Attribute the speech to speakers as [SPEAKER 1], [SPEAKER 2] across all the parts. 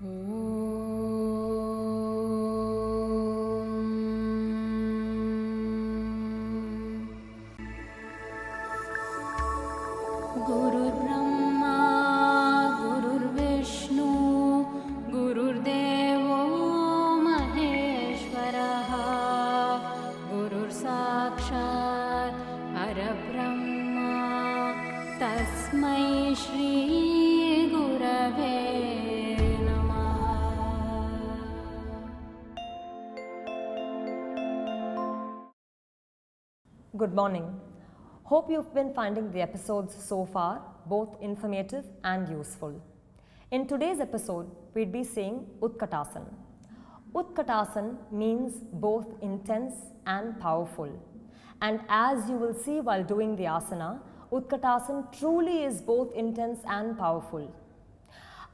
[SPEAKER 1] Guru Brahma, Guru Vishnu, Guru Devo Maheshwaraha, Guru Sakshat Parabrahma, Tasmai Shri Gurave Namaha.
[SPEAKER 2] Good morning. Hope you've been finding the episodes so far both informative and useful. In today's episode, we'd be seeing Utkatasana. Utkatasana means both intense and powerful. And as you will see while doing the asana, Utkatasana truly is both intense and powerful.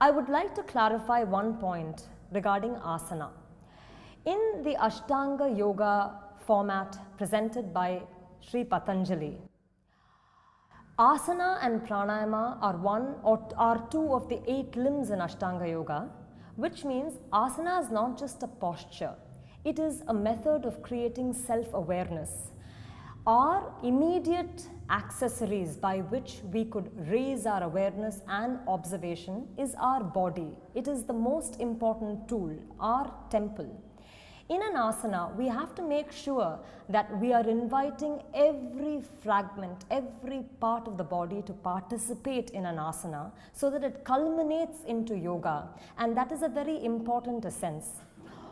[SPEAKER 2] I would like to clarify one point regarding asana. In the Ashtanga Yoga format presented by Sri Patanjali, asana and pranayama are two of the 8 limbs in Ashtanga Yoga, which means asana is not just a posture. It is a method of creating self-awareness. Our immediate accessories by which we could raise our awareness and observation is our body. It is the most important tool, our temple. In an asana, we have to make sure that we are inviting every fragment, every part of the body to participate in an asana so that it culminates into yoga, and that is a very important essence.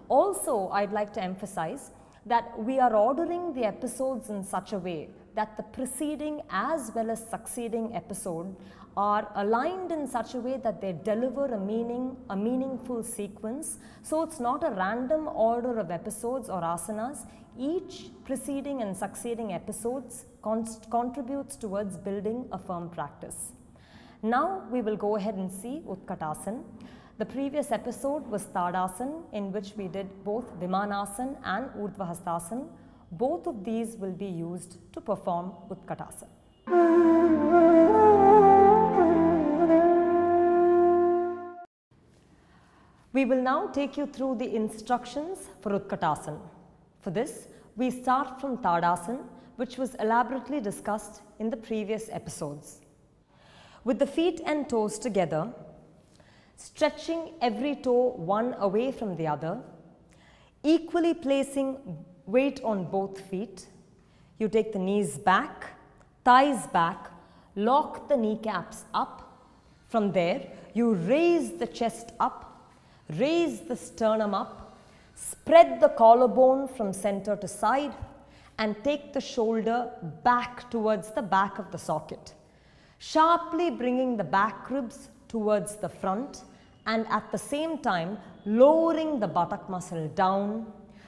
[SPEAKER 2] Also, I'd like to emphasize that we are ordering the episodes in such a way that the preceding as well as succeeding episode are aligned in such a way that they deliver a meaningful sequence. So it's not a random order of episodes or asanas. Each preceding and succeeding episodes contributes towards building a firm practice. Now we will go ahead and see Utkatasana. The previous episode was Tadasana, in which we did both Vimanasana and Urdhvastasana. Both of these will be used to perform Utkatasana. We will now take you through the instructions for Utkatasana. For this, we start from Tadasana, which was elaborately discussed in the previous episodes. With the feet and toes together, stretching every toe one away from the other, equally placing weight on both feet, you take the knees back, thighs back, lock the kneecaps up. From there, you raise the chest up, raise the sternum up, spread the collarbone from center to side, and take the shoulder back towards the back of the socket, sharply bringing the back ribs towards the front, and at the same time lowering the buttock muscle down.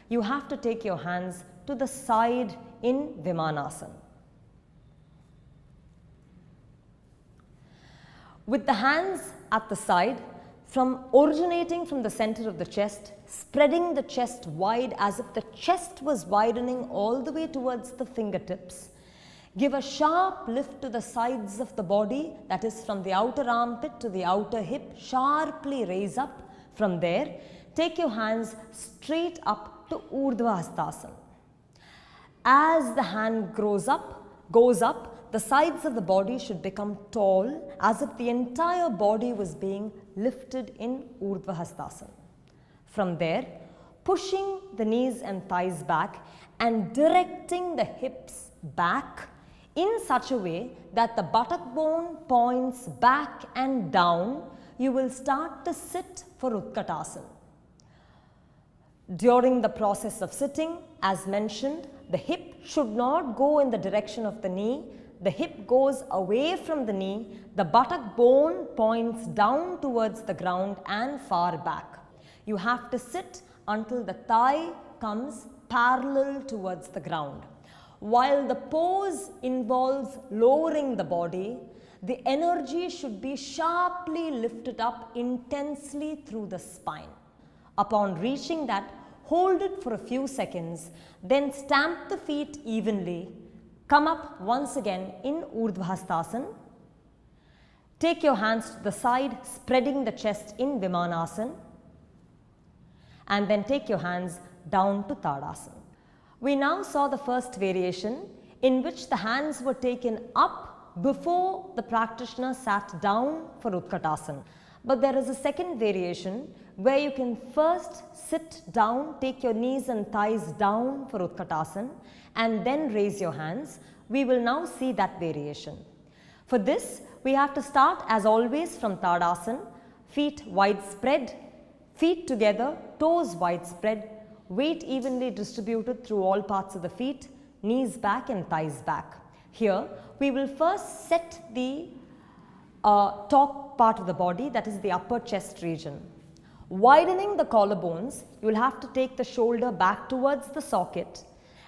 [SPEAKER 2] You have to take your hands to the side in Vimanasana. With the hands at the side, originating from the center of the chest, spreading the chest wide as if the chest was widening all the way towards the fingertips. Give a sharp lift to the sides of the body, that is from the outer armpit to the outer hip, sharply raise up. From there, take your hands straight up to Urdhvastasana. As the hand goes up, the sides of the body should become tall, as if the entire body was being lifted in Urdhvastasana. From there, pushing the knees and thighs back and directing the hips back in such a way that the buttock bone points back and down, you will start to sit for Utkatasana. During the process of sitting, as mentioned, the hip should not go in the direction of the knee. The hip goes away from the knee, the buttock bone points down towards the ground and far back. You have to sit until the thigh comes parallel towards the ground. While the pose involves lowering the body, the energy should be sharply lifted up intensely through the spine. Upon reaching that, hold it for a few seconds, then stamp the feet evenly. Come up once again in Urdhvastasana. Take your hands to the side, spreading the chest in Vimanasana. and then take your hands down to Tadasana. We now saw the first variation in which the hands were taken up before the practitioner sat down for Utkatasana. But there is a second variation where you can first sit down, take your knees and thighs down for Utkatasana and then raise your hands. We will now see that variation. For this, we have to start as always from Tadasana, feet widespread, feet together, toes widespread, weight evenly distributed through all parts of the feet, knees back and thighs back. Here, we will first set the top part of the body, that is the upper chest region. Widening the collarbones, you will have to take the shoulder back towards the socket,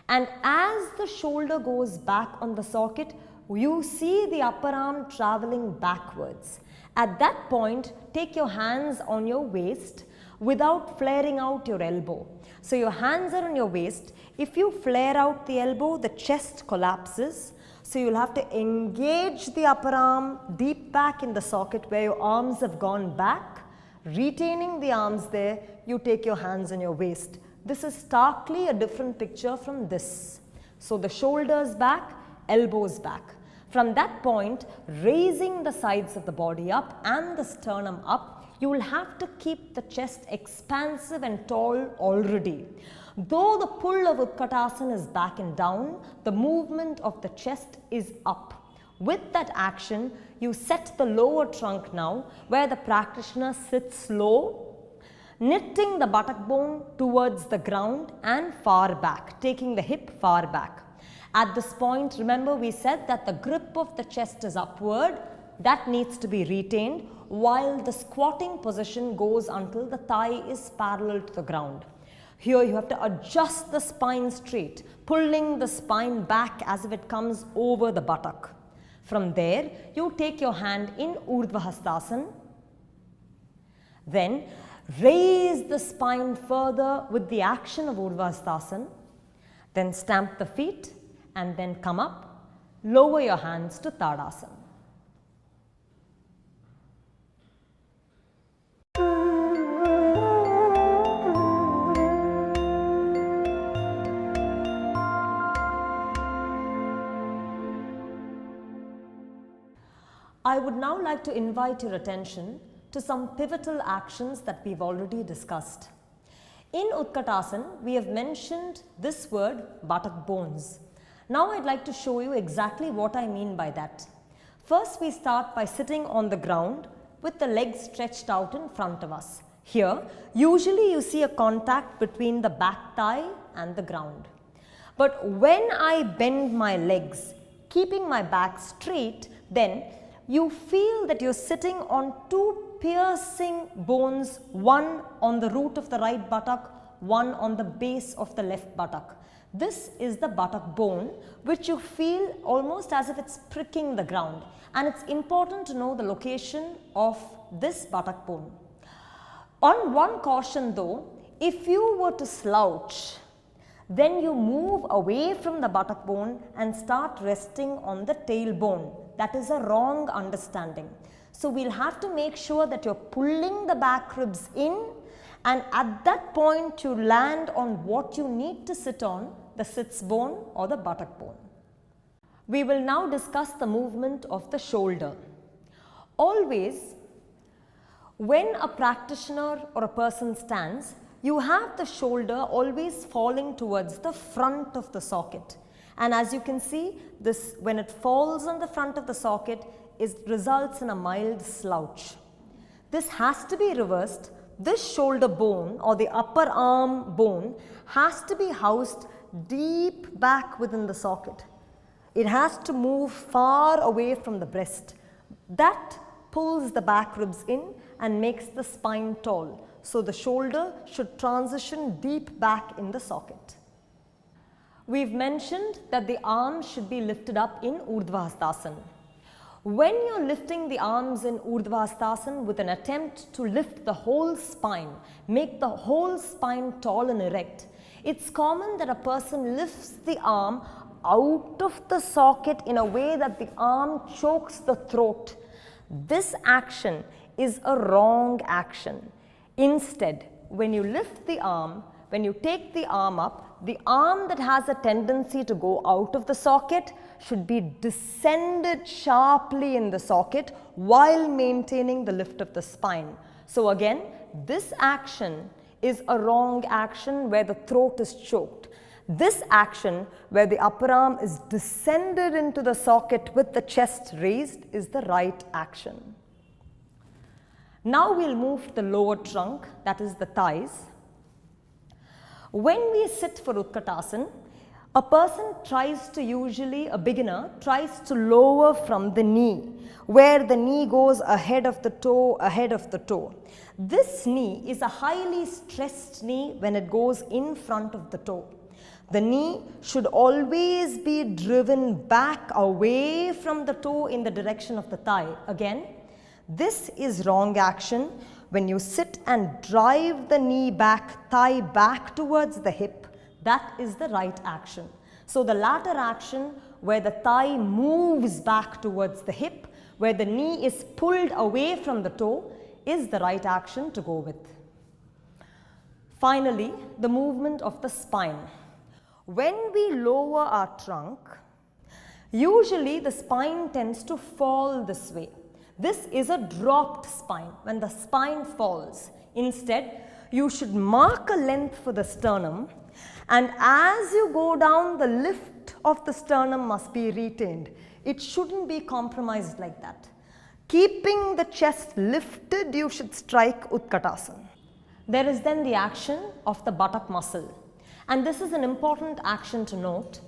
[SPEAKER 2] and as the shoulder goes back on the socket, you see the upper arm traveling backwards. At that point, take your hands on your waist without flaring out your elbow. So your hands are on your waist. If you flare out the elbow, the chest collapses. So you'll have to engage the upper arm deep back in the socket where your arms have gone back. Retaining the arms there, you take your hands on your waist. This is starkly a different picture from this. So the shoulders back, elbows back. From that point, raising the sides of the body up and the sternum up, you will have to keep the chest expansive and tall already. Though the pull of Utkatasana is back and down, the movement of the chest is up. With that action, you set the lower trunk now where the practitioner sits low, knitting the buttock bone towards the ground and far back, taking the hip far back. At this point, remember we said that the grip of the chest is upward, that needs to be retained, while the squatting position goes until the thigh is parallel to the ground. Here you have to adjust the spine straight, pulling the spine back as if it comes over the buttock. From there, you take your hand in Urdhvastasana, then raise the spine further with the action of Urdhvastasana, then stamp the feet and then come up, lower your hands to Tadasana. I would now like to invite your attention to some pivotal actions that we've already discussed. In Utkatasana, we have mentioned this word buttock bones. Now I'd like to show you exactly what I mean by that. First, we start by sitting on the ground with the legs stretched out in front of us. Here, usually you see a contact between the back thigh and the ground. But when I bend my legs, keeping my back straight, then you feel that you're sitting on two piercing bones, one on the root of the right buttock, one on the base of the left buttock. This is the buttock bone, which you feel almost as if it's pricking the ground. And it's important to know the location of this buttock bone. On one caution though, if you were to slouch, then you move away from the buttock bone and start resting on the tailbone. That is a wrong understanding. So we'll have to make sure that you're pulling the back ribs in, and at that point you land on what you need to sit on, the sits bone or the buttock bone. We will now discuss the movement of the shoulder. Always, when a practitioner or a person stands, you have the shoulder always falling towards the front of the socket. And as you can see, this, when it falls on the front of the socket, results in a mild slouch. This has to be reversed. This shoulder bone or the upper arm bone has to be housed deep back within the socket. It has to move far away from the breast. That pulls the back ribs in and makes the spine tall. So the shoulder should transition deep back in the socket. We've mentioned that the arms should be lifted up in Urdhvastasana. When you're lifting the arms in Urdhvastasana with an attempt to lift the whole spine, make the whole spine tall and erect, it's common that a person lifts the arm out of the socket in a way that the arm chokes the throat. This action is a wrong action. Instead, when you lift the arm, when you take the arm up, the arm that has a tendency to go out of the socket should be descended sharply in the socket while maintaining the lift of the spine. So again, this action is a wrong action where the throat is choked. This action where the upper arm is descended into the socket with the chest raised is the right action. Now we'll move to the lower trunk, that is the thighs. When we sit for Utkatasana, a person tries to a beginner tries to lower from the knee, where the knee goes ahead of the toe, This knee is a highly stressed knee when it goes in front of the toe. The knee should always be driven back away from the toe in the direction of the thigh. Again, this is wrong action. When you sit and drive the knee back, thigh back towards the hip, that is the right action. So the latter action where the thigh moves back towards the hip, where the knee is pulled away from the toe, is the right action to go with. Finally, the movement of the spine. When we lower our trunk, usually the spine tends to fall this way. This is a dropped spine when the spine falls. Instead, you should mark a length for the sternum, and as you go down, the lift of the sternum must be retained. It shouldn't be compromised like that. Keeping the chest lifted, you should strike Utkatasana. There is then the action of the buttock muscle, and this is an important action to note.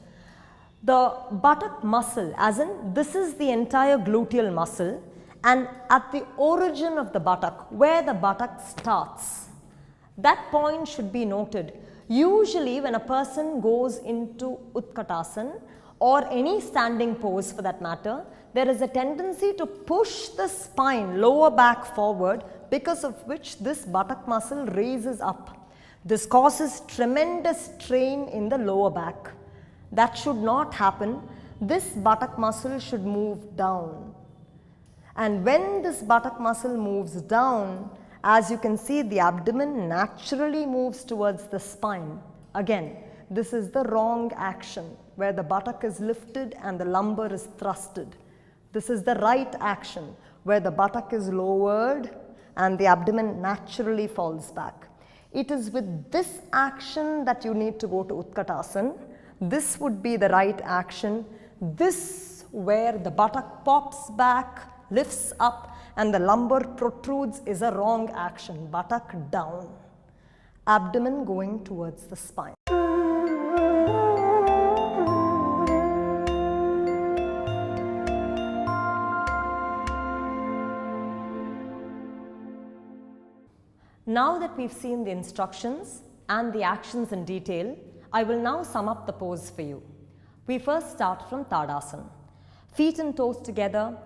[SPEAKER 2] The buttock muscle, as in this is the entire gluteal muscle, and at the origin of the buttock, where the buttock starts, that point should be noted. Usually when a person goes into Utkatasana or any standing pose for that matter, there is a tendency to push the spine lower back forward, because of which this buttock muscle raises up. This causes tremendous strain in the lower back. That should not happen. This buttock muscle should move down. And when this buttock muscle moves down, as you can see, the abdomen naturally moves towards the spine. Again, this is the wrong action where the buttock is lifted and the lumbar is thrusted. This is the right action where the buttock is lowered and the abdomen naturally falls back. It is with this action that you need to go to Utkatasana. This would be the right action. This where the buttock pops back, lifts up, and the lumbar protrudes is a wrong action. Buttock down, abdomen going towards the spine. Now that we've seen the instructions and the actions in detail, I will now sum up the pose for you. We first start from Tadasana. Feet and toes together,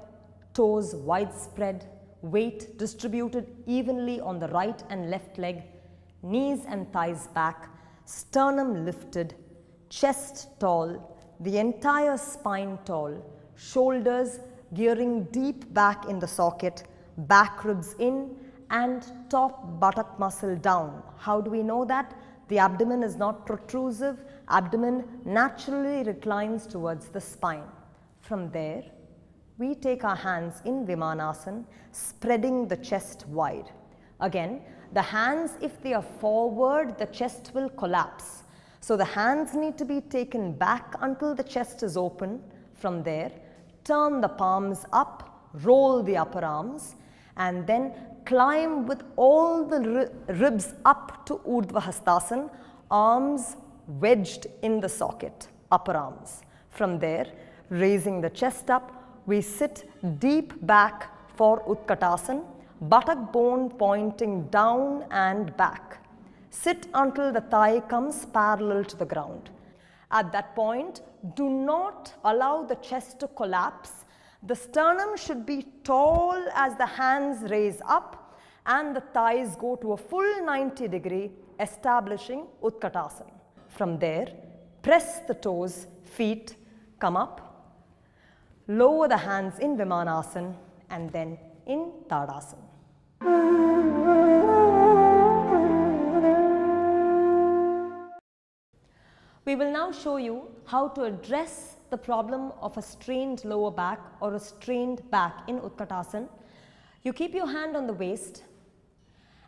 [SPEAKER 2] toes widespread, weight distributed evenly on the right and left leg, knees and thighs back, sternum lifted, chest tall, the entire spine tall, shoulders gearing deep back in the socket, back ribs in, and top buttock muscle down. How do we know that? The abdomen is not protrusive, abdomen naturally reclines towards the spine. From there, we take our hands in Vimanasana, spreading the chest wide. Again, the hands, if they are forward, the chest will collapse. So the hands need to be taken back until the chest is open. From there, turn the palms up, roll the upper arms, and then climb with all the ribs up to Urdhvastasana, arms wedged in the socket, upper arms. From there, raising the chest up, we sit deep back for Utkatasana, buttock bone pointing down and back. Sit until the thigh comes parallel to the ground. At that point, do not allow the chest to collapse. The sternum should be tall as the hands raise up and the thighs go to a full 90 degree, establishing Utkatasana. From there, press the toes, feet, come up, lower the hands in Vimanasana and then in Tadasana. We will now show you how to address the problem of a strained lower back or a strained back in Utkatasana. You keep your hand on the waist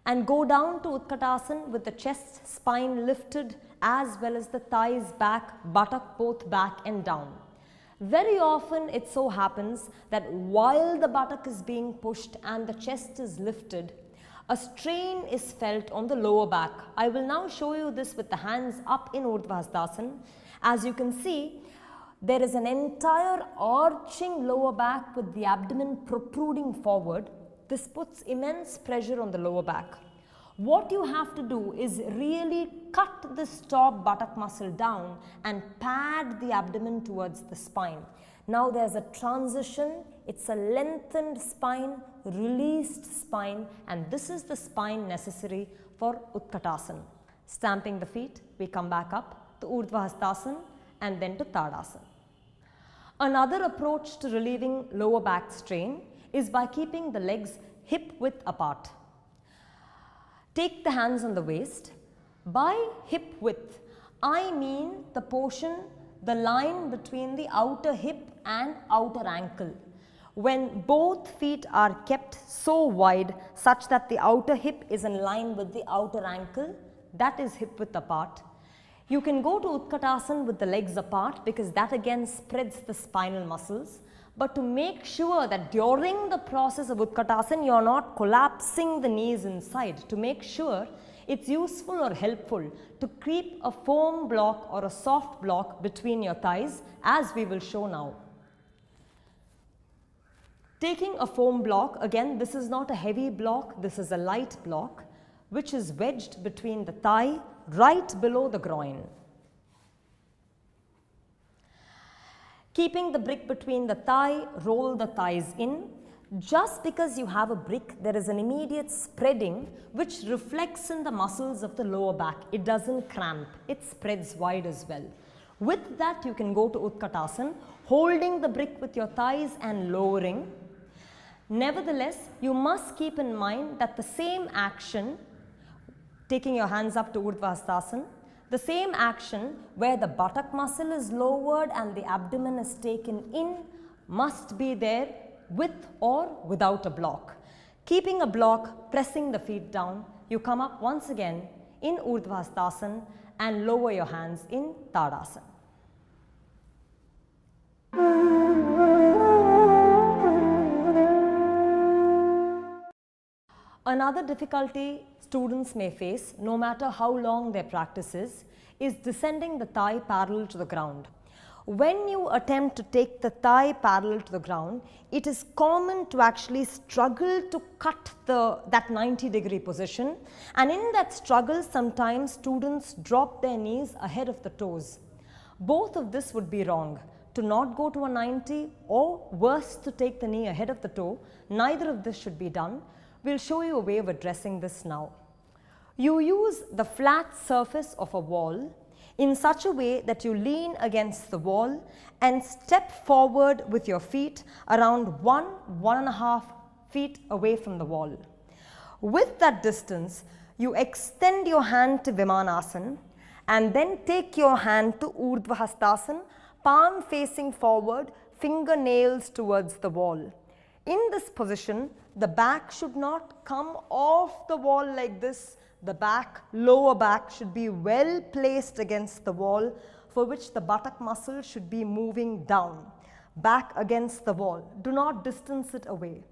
[SPEAKER 2] and go down to Utkatasana with the chest, spine lifted as well as the thighs back, buttock both back and down. Very often it so happens that while the buttock is being pushed and the chest is lifted, a strain is felt on the lower back. I will now show you this with the hands up in Urdhvastasana. As you can see, there is an entire arching lower back with the abdomen protruding forward. This puts immense pressure on the lower back. What you have to do is really cut this top buttock muscle down and pad the abdomen towards the spine. Now there's a transition, it's a lengthened spine, released spine, and this is the spine necessary for Utkatasana. Stamping the feet, we come back up to Urdhvastasana and then to Tadasana. Another approach to relieving lower back strain is by keeping the legs hip width apart. Take the hands on the waist. By hip width, I mean the portion, the line between the outer hip and outer ankle. When both feet are kept so wide such that the outer hip is in line with the outer ankle, that is hip width apart. You can go to Utkatasana with the legs apart because that again spreads the spinal muscles. But to make sure that during the process of Utkatasana you are not collapsing the knees inside, to make sure it's useful or helpful to keep a foam block or a soft block between your thighs, as we will show now. Taking a foam block, again this is not a heavy block, this is a light block which is wedged between the thigh right below the groin. Keeping the brick between the thigh, roll the thighs in. Just because you have a brick, there is an immediate spreading which reflects in the muscles of the lower back. It doesn't cramp, it spreads wide as well. With that, you can go to Utkatasana, holding the brick with your thighs and lowering. Nevertheless, you must keep in mind that the same action, taking your hands up to Urdhvastasana, the same action where the buttock muscle is lowered and the abdomen is taken in must be there with or without a block. Keeping a block, pressing the feet down, you come up once again in Urdhvastasana and lower your hands in Tadasana. Another difficulty students may face, no matter how long their practice is descending the thigh parallel to the ground. When you attempt to take the thigh parallel to the ground, it is common to actually struggle to cut that 90-degree position, and in that struggle sometimes students drop their knees ahead of the toes. Both of this would be wrong. To not go to a 90 or worse to take the knee ahead of the toe, neither of this should be done. We'll show you a way of addressing this now. You use the flat surface of a wall in such a way that you lean against the wall and step forward with your feet around 1.5 feet away from the wall. With that distance, you extend your hand to Vimanasana and then take your hand to Urdhvastasana, palm facing forward, fingernails towards the wall. In this position, the back should not come off the wall like this. The back, lower back should be well placed against the wall, for which the buttock muscle should be moving down, back against the wall. Do not distance it away.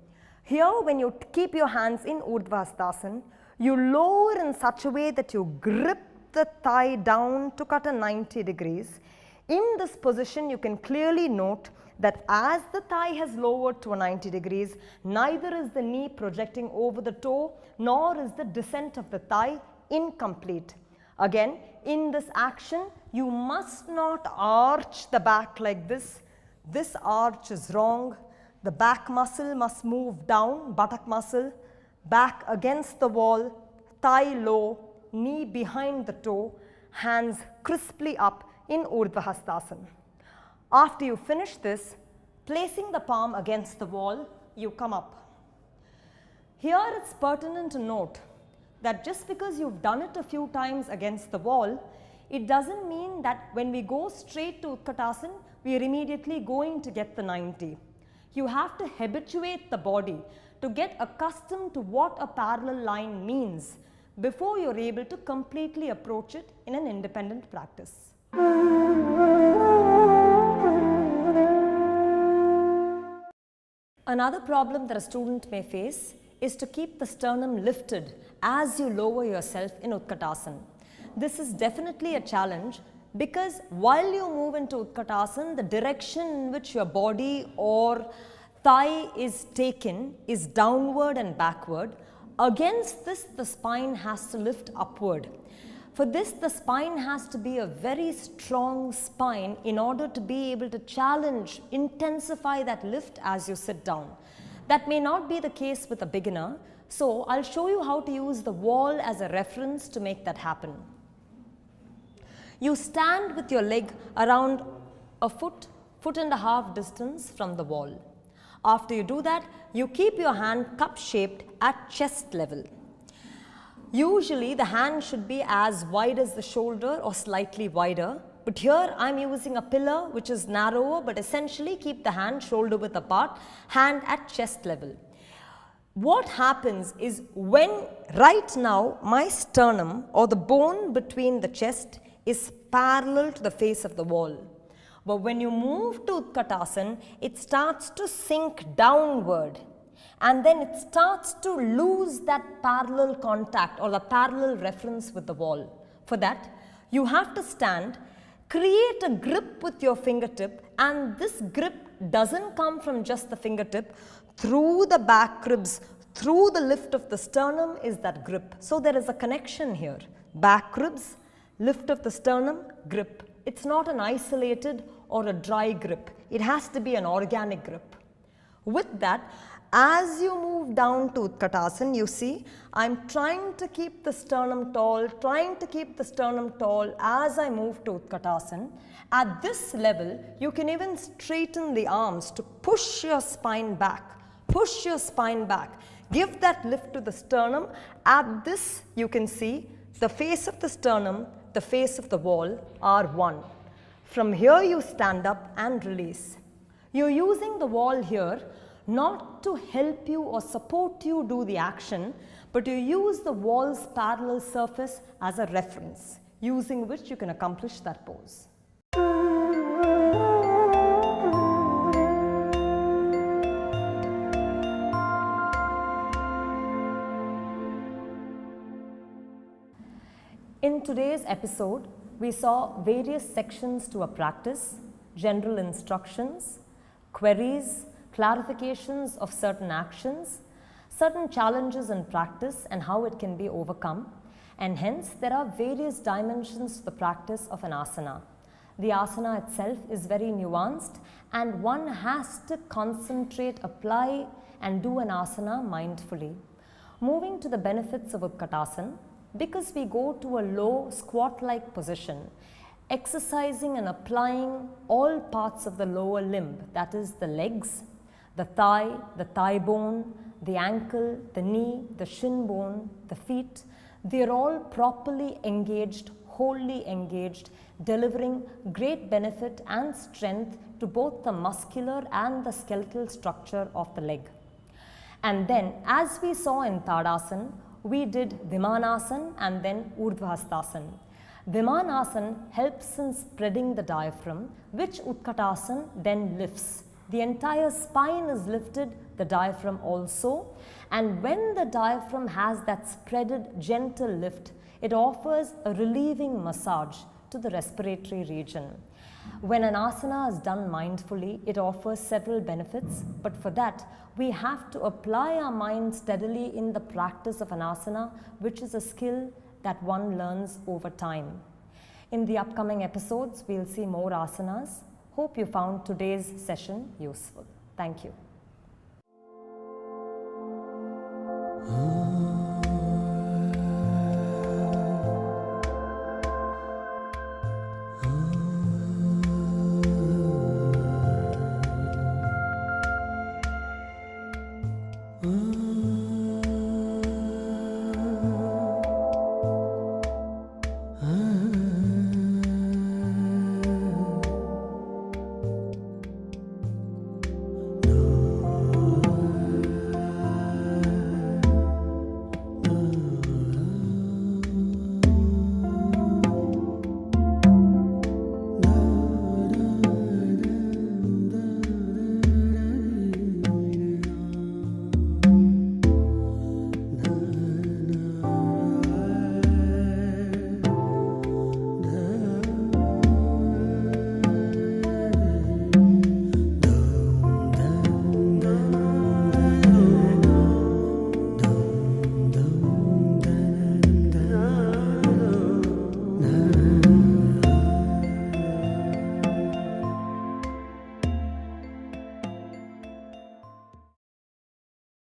[SPEAKER 2] Here, when you keep your hands in Urdhvastasana, you lower in such a way that you grip the thigh down to cut a 90 degrees. In this position, you can clearly note that as the thigh has lowered to a 90 degrees, neither is the knee projecting over the toe, nor is the descent of the thigh incomplete. Again, in this action, you must not arch the back like this. This arch is wrong. The back muscle must move down, buttock muscle, back against the wall, thigh low, knee behind the toe, hands crisply up in Urdhvastasana. After you finish this, placing the palm against the wall, you come up. Here it's pertinent to note that just because you've done it a few times against the wall, It doesn't mean that when we go straight to Utkatasana, we are immediately going to get the 90. You have to habituate the body to get accustomed to what a parallel line means before you're able to completely approach it in an independent practice. Another problem that a student may face is to keep the sternum lifted as you lower yourself in Utkatasana. This is definitely a challenge because while you move into Utkatasana, the direction in which your body or thigh is taken is downward and backward. Against this, the spine has to lift upward. For this, the spine has to be a very strong spine in order to be able to challenge, intensify that lift as you sit down. That may not be the case with a beginner, so I'll show you how to use the wall as a reference to make that happen. You stand with your leg around a foot and a half distance from the wall. After you do that, you keep your hand cup-shaped at chest level. Usually the hand should be as wide as the shoulder or slightly wider, but here I'm using a pillar which is narrower, but essentially keep the hand shoulder width apart, hand at chest level. What happens is when right now my sternum or the bone between the chest is parallel to the face of the wall. But when you move to Utkatasana, it starts to sink downward and then it starts to lose that parallel contact or the parallel reference with the wall. For that, you have to stand, create a grip with your fingertip, and this grip doesn't come from just the fingertip. Through the back ribs, through the lift of the sternum is that grip. So there is a connection here. Back ribs, lift of the sternum, grip. It's not an isolated or a dry grip. It has to be an organic grip. With that, as you move down to Utkatasana, you see, I'm trying to keep the sternum tall, as I move to Utkatasana. At this level, you can even straighten the arms to push your spine back. Push your spine back. Give that lift to the sternum. At this, you can see the face of the sternum, the face of the wall are one. From here you stand up and release. You're using the wall here not to help you or support you do the action, but you use the wall's parallel surface as a reference, using which you can accomplish that pose. In today's episode, we saw various sections to a practice, general instructions, queries, clarifications of certain actions, certain challenges in practice and how it can be overcome, and hence there are various dimensions to the practice of an asana. The asana itself is very nuanced and one has to concentrate, apply and do an asana mindfully. Moving to the benefits of Utkatasana, because we go to a low squat-like position, exercising and applying all parts of the lower limb, that is the legs, the thigh bone, the ankle, the knee, the shin bone, the feet, they are all properly engaged, wholly engaged, delivering great benefit and strength to both the muscular and the skeletal structure of the leg. And then, as we saw in Tadasana, we did Vimanasana and then Urdhvastasana. Vimanasana helps in spreading the diaphragm, which Utkatasana then lifts. The entire spine is lifted, the diaphragm also, and when the diaphragm has that spreaded gentle lift, it offers a relieving massage to the respiratory region. When an asana is done mindfully, it offers several benefits, but for that, we have to apply our mind steadily in the practice of an asana, which is a skill that one learns over time. In the upcoming episodes, we'll see more asanas. Hope you found today's session useful. Thank you.